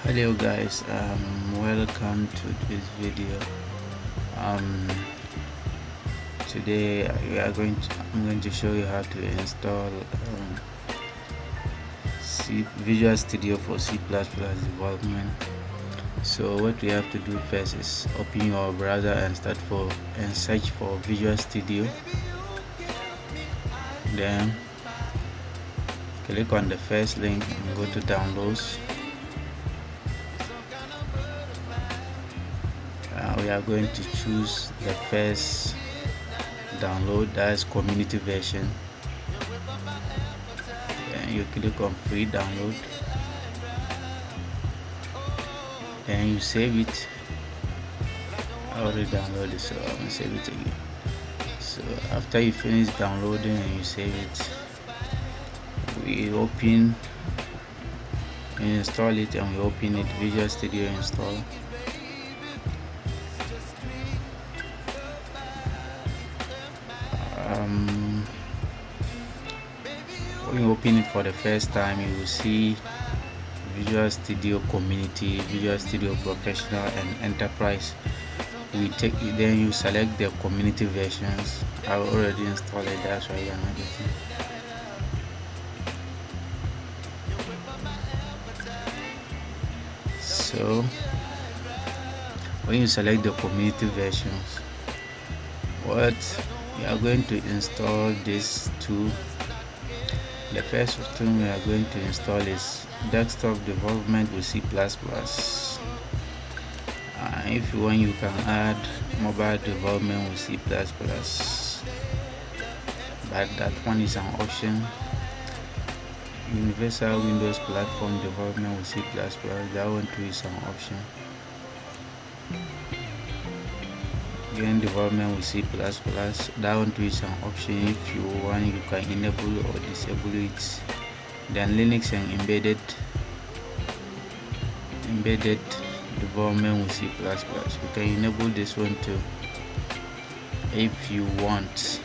Hello guys, welcome to this video. um Today I'm going to show you how to install Visual Studio for C++ development. So what we have to do first is open your browser and search for Visual Studio. Then click on the first link and go to downloads. We are going to choose the first download, that is community version. Then you click on free download, then you save it. I already downloaded, so I'm gonna save it again. So after you finish downloading and you save it, we install it, and we open it, Visual Studio install. When you open it for the first time, you will see Visual Studio Community, Visual Studio Professional, and Enterprise. Then you select the community versions. I already installed it, that's why you're not getting. So when you select the community versions, what we are going to install these two. The first thing we are going to install is desktop development with C++. If you want, you can add mobile development with C++, but that one is an option. Universal Windows Platform development with C++, that one too is an option. Game development with C++, that one too is an option. If you want, you can enable or disable it. Then Linux and embedded development with C++, you can enable this one too if you want.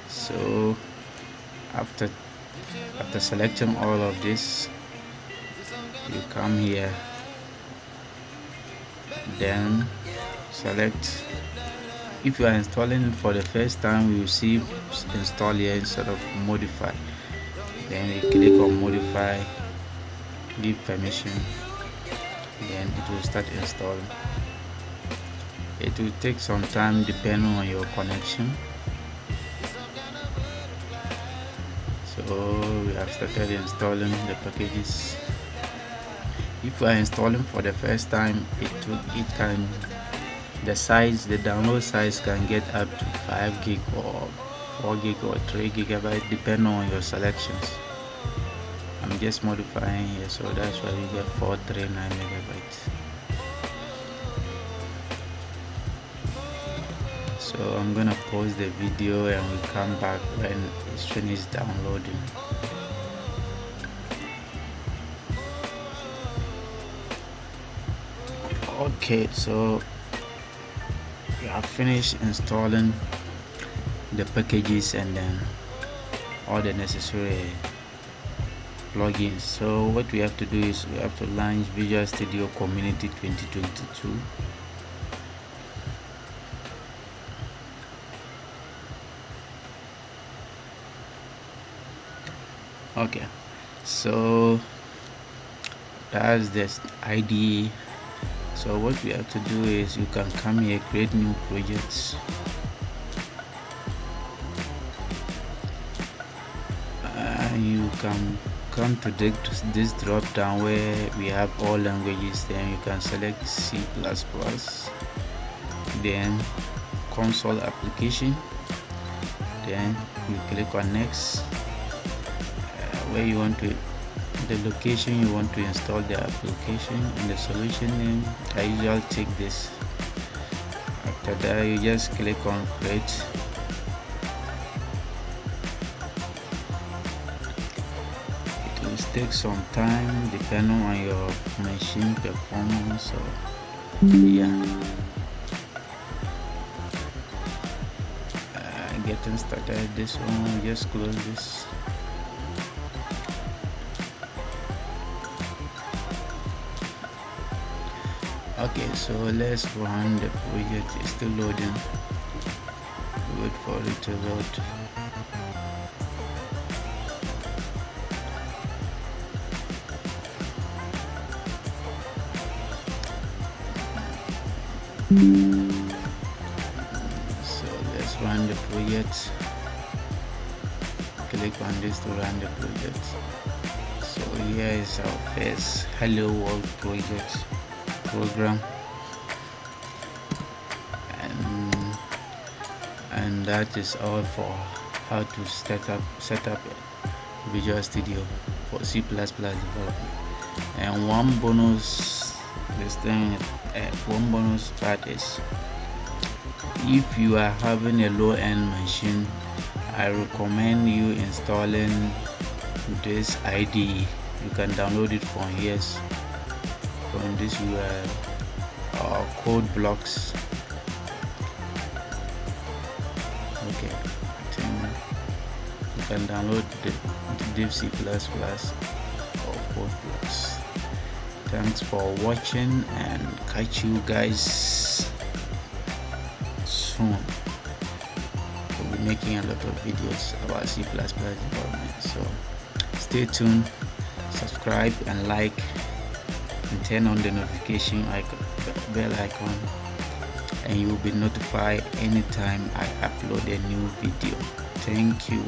So after selecting all of this, you come here, then select. If you are installing it for the first time, you see install here instead of modify. Then you click on modify, give permission, then it will start installing. It will take some time depending on your connection. So we have started installing the packages. If you are installing for the first time, the download size can get up to 5 gig or 4 gig or 3 gigabyte depending on your selections. I'm just modifying here, so that's why we get 439 megabytes. So I'm gonna pause the video and we'll come back when it's finished downloading. Okay, so we have finished installing the packages and then all the necessary plugins. So what we have to do is we have to launch Visual Studio Community 2022. Okay, so that's this IDE. So what we have to do is you can come here, create new projects. You can come to this drop down where we have all languages. Then you can select C++, then console application, then you click on next, where you want to the location you want to install the application, and the solution name. I usually take this. After that, you just click on create. It will take some time depending on your machine performance. So yeah, getting started. This one, just close this. Okay, so let's run the project. It's still loading. Wait for it to load. So let's run the project. Click on this to run the project. So here is our first Hello World project program, and that is all for how to set up Visual Studio for C++ development. And one bonus part is, if you are having a low-end machine, I recommend you installing this IDE. You can download it from here, from this code blocks. Okay, I think you can download the Div C++ or code blocks. Thanks for watching, and catch you guys soon. We'll be making a lot of videos about C++ development, so stay tuned, subscribe and like, and turn on the notification bell icon, and you'll be notified anytime I upload a new video. Thank you.